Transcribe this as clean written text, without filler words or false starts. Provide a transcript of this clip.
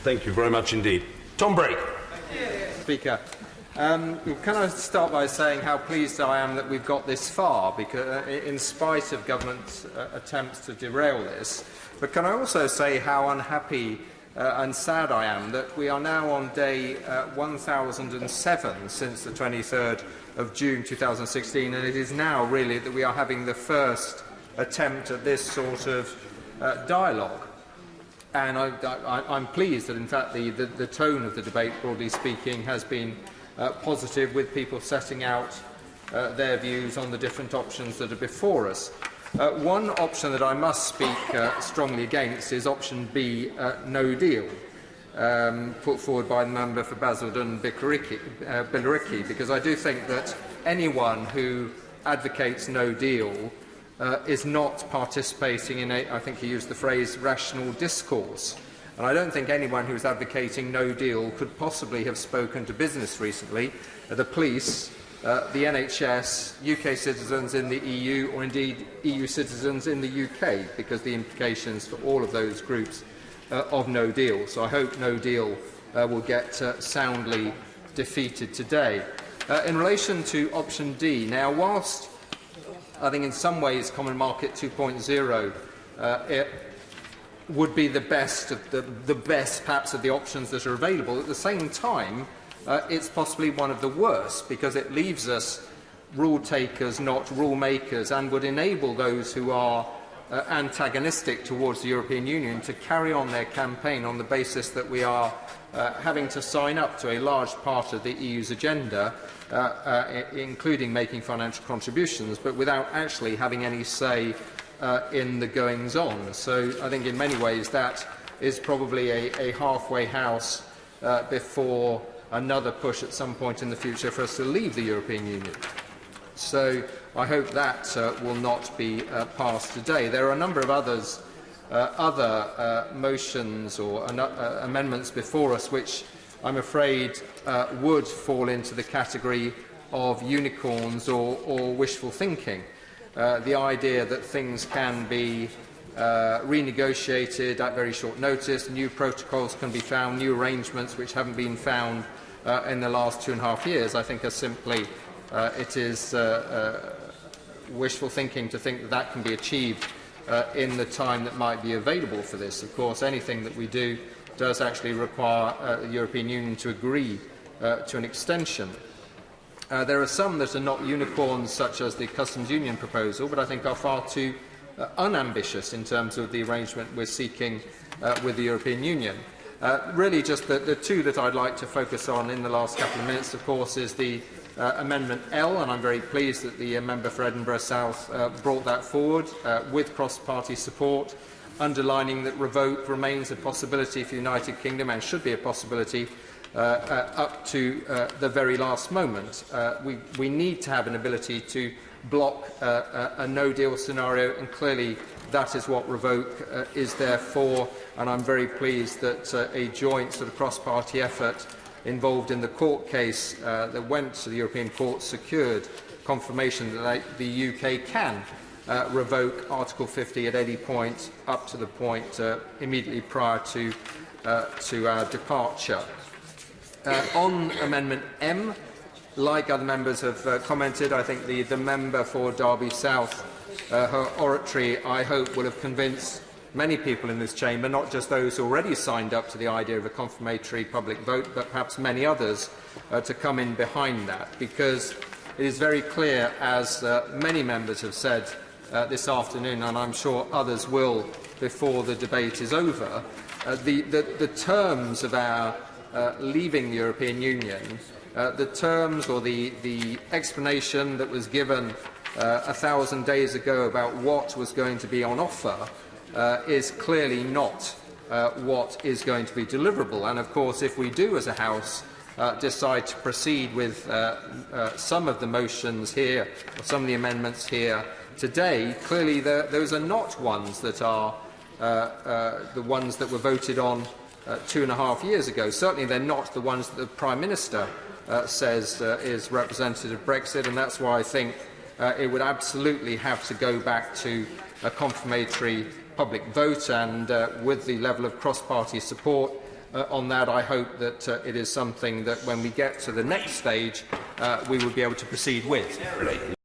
Thank you very much indeed. Tom Brake. Speaker. Can I start by saying how pleased I am that we've got this far, because in spite of government attempts to derail this. But can I also say how unhappy and sad I am that we are now on day 1007 since the 23rd of June 2016, and it is now really that we are having the first attempt at this sort of dialogue. And I'm pleased that, in fact, the tone of the debate, broadly speaking, has been positive, with people setting out their views on the different options that are before us. One option that I must speak strongly against is option B, no deal, put forward by the member for Basildon Billericay, because I do think that anyone who advocates no deal is not participating in I think he used the phrase, rational discourse. And I don't think anyone who is advocating no deal could possibly have spoken to business recently, the police, the NHS, UK citizens in the EU, or indeed EU citizens in the UK, because the implications for all of those groups of no deal. So I hope no deal will get soundly defeated today. In relation to option D, now, whilst I think in some ways Common Market 2.0 it would be the best perhaps of the options that are available, at the same time it's possibly one of the worst, because it leaves us rule takers, not rule makers, and would enable those who are antagonistic towards the European Union to carry on their campaign on the basis that we are having to sign up to a large part of the EU's agenda, including making financial contributions, but without actually having any say in the goings-on. So I think in many ways that is probably a halfway house before another push at some point in the future for us to leave the European Union. So I hope that will not be passed today. There are a number of other motions or amendments before us which I'm afraid would fall into the category of unicorns or wishful thinking. The idea that things can be renegotiated at very short notice, new protocols can be found, new arrangements which haven't been found in the last 2.5 years, I think are simply, it is wishful thinking to think that that can be achieved in the time that might be available for this. Of course, anything that we do does actually require the European Union to agree to an extension. There are some that are not unicorns, such as the Customs Union proposal, but I think are far too unambitious in terms of the arrangement we're seeking with the European Union. Really just the two that I'd like to focus on in the last couple of minutes, of course, is the Amendment L, and I'm very pleased that the member for Edinburgh South brought that forward with cross-party support, underlining that revoke remains a possibility for the United Kingdom and should be a possibility up to the very last moment. We need to have an ability to block a no-deal scenario, and clearly that is what revoke is there for, and I'm very pleased that a joint sort of cross-party effort involved in the court case that went to the European Court secured confirmation that the UK can revoke Article 50 at any point up to the point immediately prior to our departure. On Amendment M, like other members have commented, I think the member for Derby South, her oratory, I hope, will have convinced many people in this chamber, not just those already signed up to the idea of a confirmatory public vote, but perhaps many others, to come in behind that, because it is very clear, as many members have said this afternoon, and I'm sure others will before the debate is over, the terms of our leaving the European Union, the terms or the explanation that was given 1,000 days ago about what was going to be on offer is clearly not what is going to be deliverable. And of course, if we do as a House decide to proceed with some of the motions here, or some of the amendments here today, clearly those are not ones that are the ones that were voted on 2.5 years ago. Certainly they're not the ones that the Prime Minister says is representative of Brexit, and that's why I think it would absolutely have to go back to a confirmatory public vote, and with the level of cross-party support on that, I hope that it is something that when we get to the next stage we will be able to proceed with.